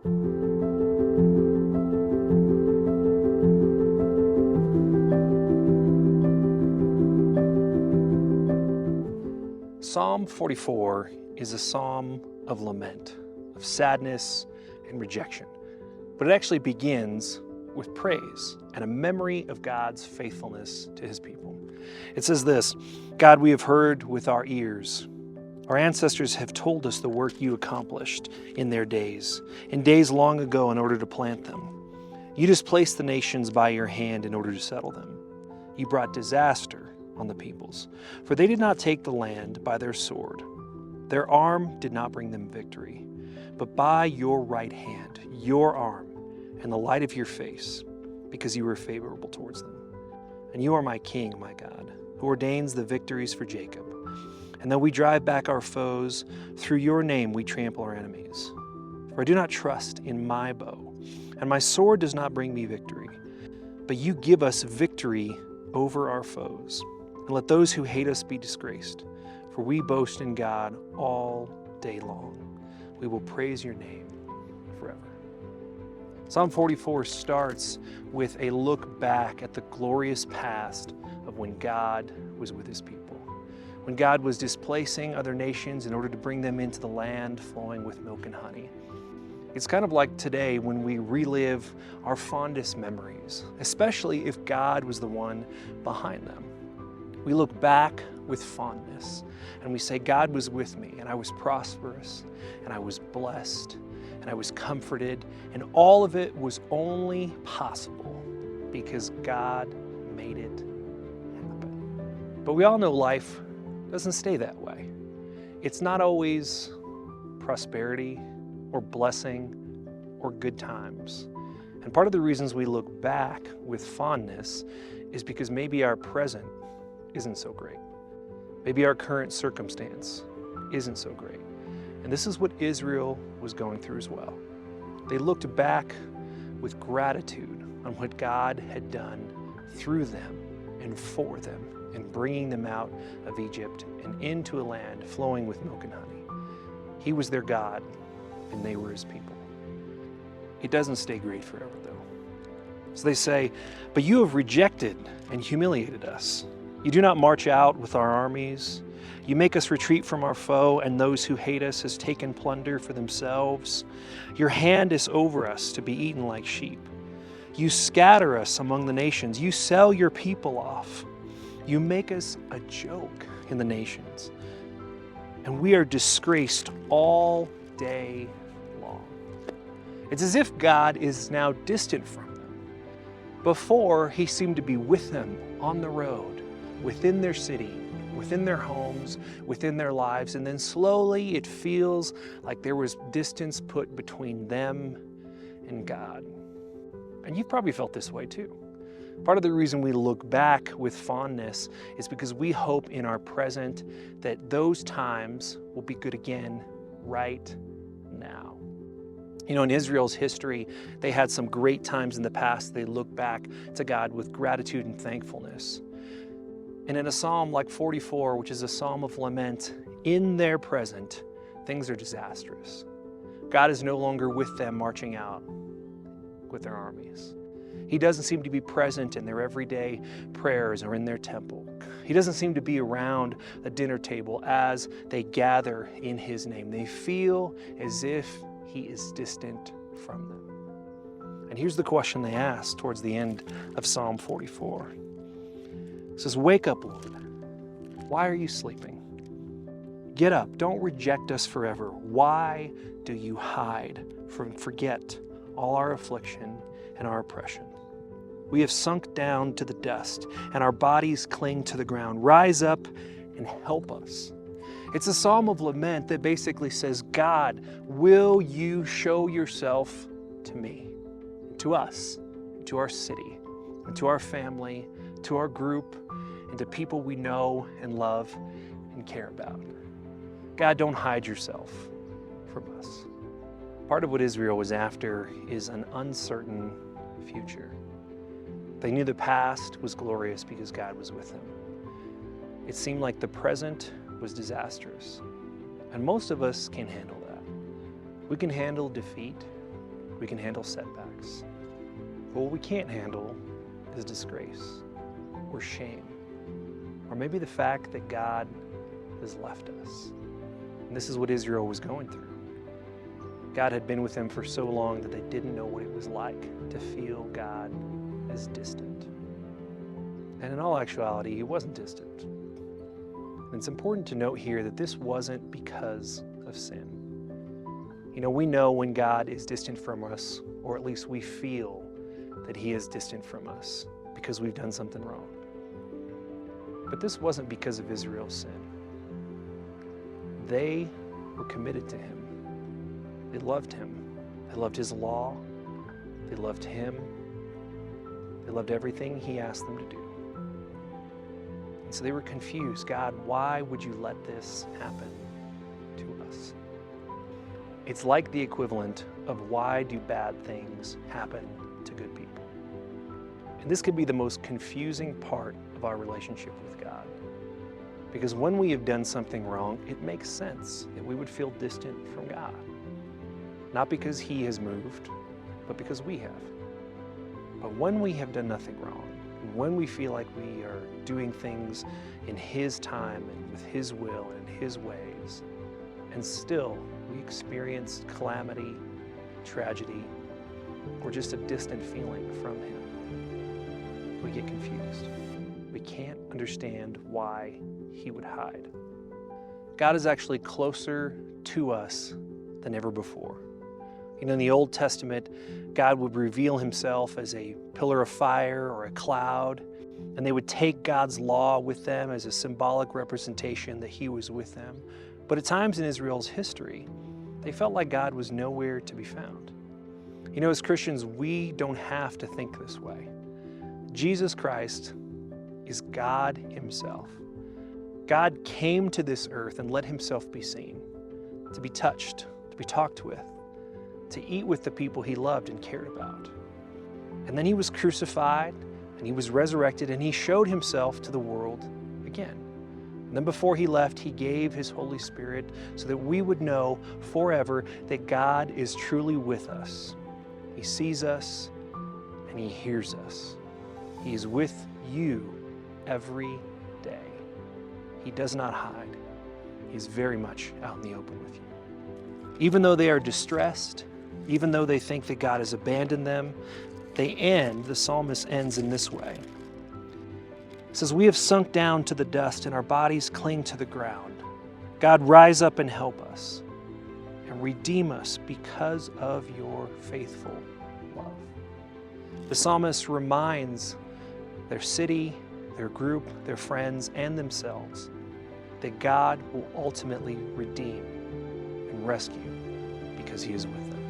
Psalm 44 is a psalm of lament, of sadness and rejection. But it actually begins with praise and a memory of God's faithfulness to his people. It says this, "God, we have heard with our ears. Our ancestors have told us the work you accomplished in their days, in days long ago in order to plant them. You displaced the nations by your hand in order to settle them. You brought disaster on the peoples, for they did not take the land by their sword. Their arm did not bring them victory, but by your right hand, your arm, and the light of your face, because you were favorable towards them. And you are my King, my God, who ordains the victories for Jacob. And though we drive back our foes, through your name we trample our enemies. For I do not trust in my bow, and my sword does not bring me victory. But you give us victory over our foes, and let those who hate us be disgraced. For we boast in God all day long. We will praise your name forever." Psalm 44 starts with a look back at the glorious past of when God was with his people, when God was displacing other nations in order to bring them into the land flowing with milk and honey. It's kind of like today when we relive our fondest memories, especially if God was the one behind them. We look back with fondness and we say, God was with me and I was prosperous and I was blessed and I was comforted, and all of it was only possible because God made it happen. But we all know life doesn't stay that way. It's not always prosperity or blessing or good times. And part of the reasons we look back with fondness is because maybe our present isn't so great. Maybe our current circumstance isn't so great. And this is what Israel was going through as well. They looked back with gratitude on what God had done through them and for them in bringing them out of Egypt and into a land flowing with milk and honey. He was their God and they were his people. It doesn't stay great forever though. So they say, "But you have rejected and humiliated us. You do not march out with our armies. You make us retreat from our foe, and those who hate us has taken plunder for themselves. Your hand is over us to be eaten like sheep. You scatter us among the nations. You sell your people off. You make us a joke in the nations, and we are disgraced all day long." It's as if God is now distant from them. Before, he seemed to be with them on the road, within their city, within their homes, within their lives, and then slowly it feels like there was distance put between them and God. And you've probably felt this way too. Part of the reason we look back with fondness is because we hope in our present that those times will be good again right now. You know, in Israel's history, they had some great times in the past. They look back to God with gratitude and thankfulness. And in a psalm like 44, which is a psalm of lament, in their present, things are disastrous. God is no longer with them marching out with their armies. He doesn't seem to be present in their everyday prayers or in their temple. He doesn't seem to be around the dinner table as they gather in his name. They feel as if he is distant from them. And here's the question they ask towards the end of Psalm 44. It says, "Wake up, Lord. Why are you sleeping? Get up. Don't reject us forever. Why do you hide from forget all our affliction and our oppression? We have sunk down to the dust, and our bodies cling to the ground. Rise up and help us." It's a psalm of lament that basically says, God, will you show yourself to me, to us, to our city, and to our family, to our group, and to people we know and love and care about. God, don't hide yourself from us. Part of what Israel was after is an uncertain future. They knew the past was glorious because God was with them. It seemed like the present was disastrous. And most of us can handle that. We can handle defeat we can handle setbacks. But what we can't handle is disgrace or shame, or maybe the fact that God has left us. And this is what Israel was going through. God had been with them for so long that they didn't know what it was like to feel God as distant. And in all actuality, he wasn't distant. And it's important to note here that this wasn't because of sin. You know, we know when God is distant from us, or at least we feel that he is distant from us because we've done something wrong. But this wasn't because of Israel's sin. They were committed to him. They loved him. They loved his law. They loved him. They loved everything he asked them to do. And so they were confused. God, why would you let this happen to us? It's like the equivalent of why do bad things happen to good people? And this could be the most confusing part of our relationship with God. Because when we have done something wrong, it makes sense that we would feel distant from God. Not because he has moved, but because we have. But when we have done nothing wrong, and when we feel like we are doing things in his time and with his will and his ways, and still we experience calamity, tragedy, or just a distant feeling from him, we get confused. We can't understand why he would hide. God is actually closer to us than ever before. You know, in the Old Testament, God would reveal himself as a pillar of fire or a cloud, and they would take God's law with them as a symbolic representation that he was with them. But at times in Israel's history, they felt like God was nowhere to be found. You know, as Christians, we don't have to think this way. Jesus Christ is God himself. God came to this earth and let himself be seen, to be touched, to be talked with, to eat with the people he loved and cared about. And then he was crucified, and he was resurrected, and he showed himself to the world again. And then before he left, he gave his Holy Spirit so that we would know forever that God is truly with us. He sees us, and he hears us. He is with you every day. He does not hide. He is very much out in the open with you. Even though they are distressed, even though they think that God has abandoned them, the psalmist ends in this way. It says, "We have sunk down to the dust and our bodies cling to the ground. God, rise up and help us and redeem us because of your faithful love." The psalmist reminds their city, their group, their friends, and themselves that God will ultimately redeem and rescue because he is with them.